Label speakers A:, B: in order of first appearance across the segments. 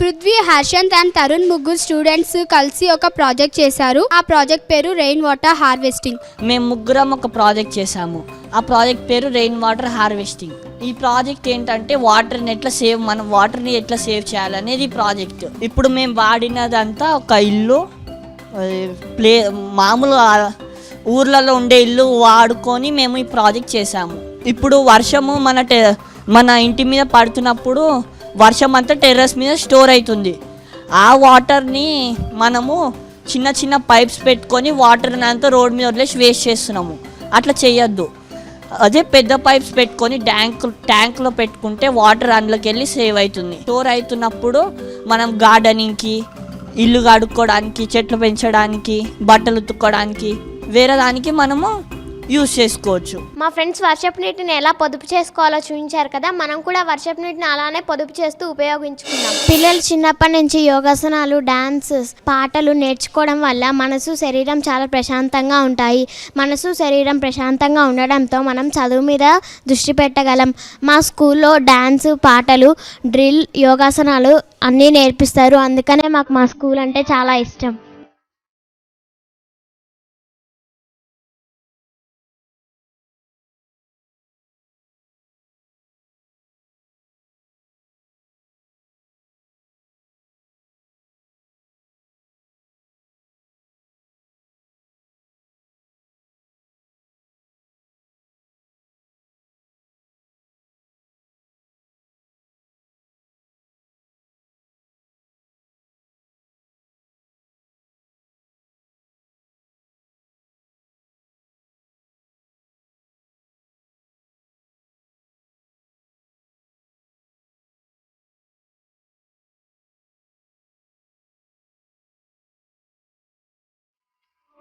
A: Prithvi, హర్షంత్ and Tarun ముగ్గురు students కలిసి ఒక ప్రాజెక్ట్ చేశారు. ఆ ప్రాజెక్ట్ పేరు రెయిన్ వాటర్ హార్వెస్టింగ్.
B: మేము ముగ్గురం ఒక ప్రాజెక్ట్ చేశాము. ఆ ప్రాజెక్ట్ పేరు రెయిన్ వాటర్ హార్వెస్టింగ్. ఈ ప్రాజెక్ట్ ఏంటంటే మనం వాటర్ని ఎట్లా సేవ్ చేయాలనేది ఈ ప్రాజెక్ట్. ఇప్పుడు మేము వాడినదంతా ఒక ఇల్లు, మామూలు ఊర్లలో ఉండే ఇల్లు వాడుకొని మేము ఈ ప్రాజెక్ట్ చేశాము. ఇప్పుడు వర్షము మన ఇంటి మీద పడుతున్నప్పుడు వర్షం అంతా టెర్రస్ మీద స్టోర్ అవుతుంది. ఆ వాటర్ని మనము చిన్న చిన్న పైప్స్ పెట్టుకొని వాటర్ని అంతా రోడ్ మీద వదిలేసి వేస్ట్ చేస్తున్నాము. అట్లా చేయొద్దు. అదే పెద్ద పైప్స్ పెట్టుకొని ట్యాంక్లో పెట్టుకుంటే వాటర్ అందులోకి వెళ్ళి సేవ్ అవుతుంది. స్టోర్ అవుతున్నప్పుడు మనం గార్డెనింగ్కి, ఇల్లు కడుక్కోవడానికి, చెట్లు పెంచడానికి, బట్టలు ఉతుక్కోవడానికి, వేరే దానికి మనము యూజ్ చేసుకోవచ్చు.
C: మా ఫ్రెండ్స్ వర్షపు నీటిని ఎలా పొదుపు చేసుకోవాలో చూపించారు కదా, మనం కూడా వర్షపు నీటిని అలానే పొదుపు చేస్తూ ఉపయోగించుకుందాం. పిల్లలు చిన్నప్పటి నుంచి యోగాసనాలు, డాన్స్, పాటలు నేర్చుకోవడం వల్ల మనసు, శరీరం చాలా ప్రశాంతంగా ఉంటాయి. మనసు, శరీరం ప్రశాంతంగా ఉండడంతో మనం చదువు మీద దృష్టి పెట్టగలం. మా స్కూల్లో డాన్స్, పాటలు, డ్రిల్, యోగాసనాలు అన్నీ నేర్పిస్తారు. అందుకనే మాకు మా స్కూల్ అంటే చాలా ఇష్టం.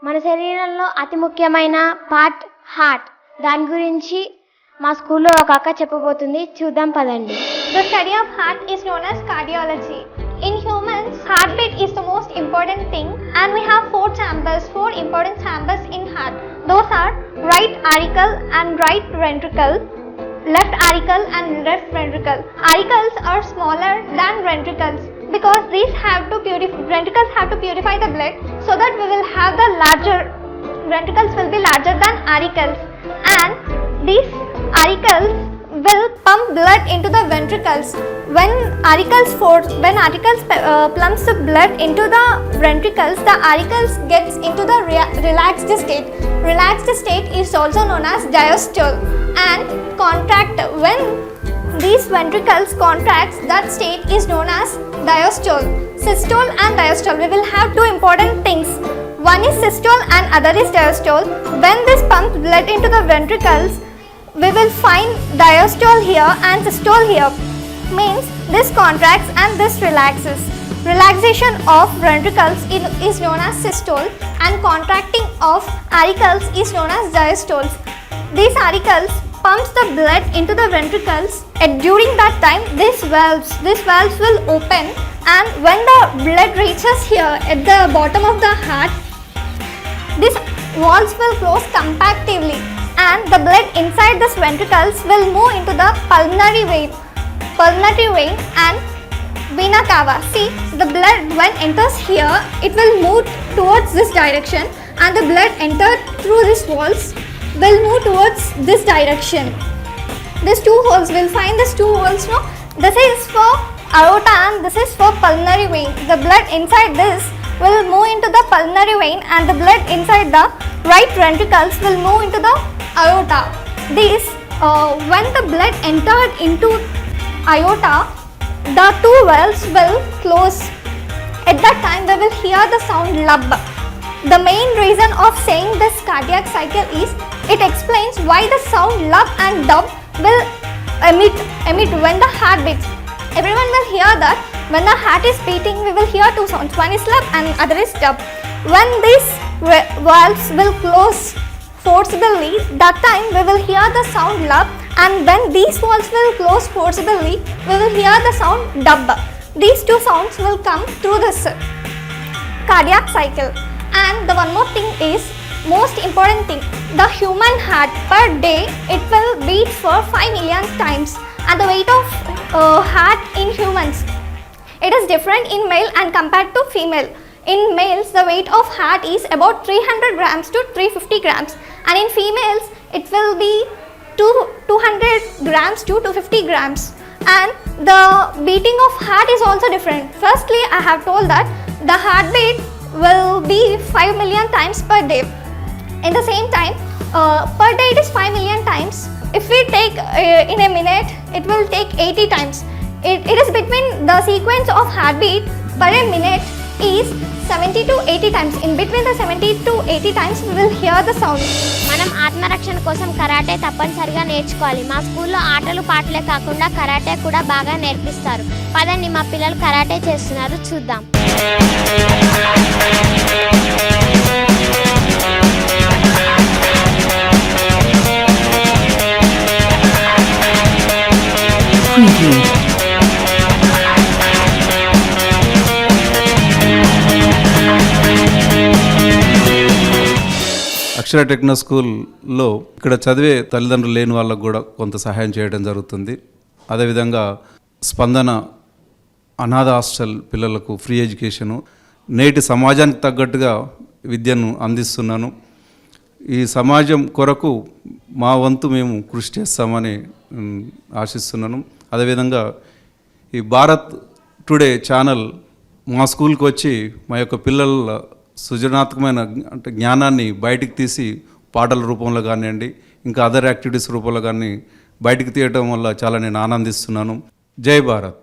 C: మన శరీరంలో అతి ముఖ్యమైన పార్ట్ హార్ట్. దాని గురించి మా స్కూల్లో ఒక అక్క చెప్పబోతుంది. చూద్దాం పదండి.
D: The study of heart is known as cardiology. In humans, heartbeat is the most important thing, and we have four important chambers in heart. Those are right auricle and right ventricle, left auricle and left ventricle. Auricles are smaller than ventricles because ventricles have to purify the blood, so that we will have the larger ventricles will be larger than auricles, and these auricles will pump blood into the ventricles. When auricles pumps the blood into the ventricles, the auricles gets into the relaxed state. Relaxed state is also known as diastole and contract. When these ventricles contracts, that state is known as diastole. Systole and diastole, we will have two important things. One is systole and other is diastole. When this pumps blood into the ventricles, we will find diastole here and systole here. Means this contracts and this relaxes. Relaxation of ventricles is known as systole, and contracting of auricles is known as diastoles. These auricles pumps the blood into the ventricles, and during that time these valves will open, and when the blood reaches here at the bottom of the heart, these valves will close compactively, and the blood inside these ventricles will move into the pulmonary vein and vena cava. See, the blood when enters here, it will move towards this direction, and the blood entered through these walls will move towards this direction. These two holes, will find these two holes, no? This is for aorta and this is for pulmonary vein. The blood inside this will move into the pulmonary vein, and the blood inside the right ventricles will move into the aorta. When the blood entered into aorta, the two valves will close. At that time we will hear the sound lub. The main reason of saying this cardiac cycle is it explains why the sound lub and dub will emit when the heart beats. Everyone will hear that when the heart is beating, we will hear two sounds. One is lub and other is dub. When these valves will close forcibly, that time we will hear the sound lub, and when these valves will close forcibly, we will hear the sound dub. These two sounds will come through this cardiac cycle. And the one more thing is most important thing, the human heart per day it will beat for 5 million times, and the weight of heart in humans it is different in male and compared to female. In males, the weight of heart is about 300 grams to 350 grams, and in females, it will be 200 grams to 250 grams. And the beating of heart is also different. Firstly, I have told that the heartbeat will be 5 million times per day. In the same time, per day it is 5 million times. If we take in a minute, it will take 80 times. It is between the sequence of heartbeat per a minute is 70 to 80 times. In between the 70 to 80 times, we will hear the sound.
C: మనం ఆత్మరక్షణ కోసం karate తప్పనిసరిగా నేర్చుకోవాలి. మా స్కూల్లో ఆటలు పాటలే కాకుండా కరాటే కూడా బాగా నేర్పిస్తారు. పదండి, మా పిల్లలు కరాటే చేస్తున్నారు, చూద్దాం.
E: అక్షర టెక్నో స్కూల్లో ఇక్కడ చదివే తల్లిదండ్రులు లేని వాళ్ళకు కూడా కొంత సహాయం చేయడం జరుగుతుంది. అదేవిధంగా స్పందన అనాథ హాస్టల్ పిల్లలకు ఫ్రీ ఎడ్యుకేషను, నేటి సమాజానికి తగ్గట్టుగా విద్యను అందిస్తున్నాను. ఈ సమాజం కొరకు మా వంతు మేము కృషి చేస్తామని ఆశిస్తున్నాను. అదేవిధంగా ఈ భారత్ టుడే ఛానల్ మా స్కూల్కి వచ్చి మా యొక్క పిల్లల సృజనాత్మకమైన అంటే జ్ఞానాన్ని బయటికి తీసి పాటల రూపంలో కానివ్వండి, ఇంకా అదర్ యాక్టివిటీస్ రూపంలో కానీ బయటికి తీయటం వల్ల చాలా నేను ఆనందిస్తున్నాను. జై భారత్.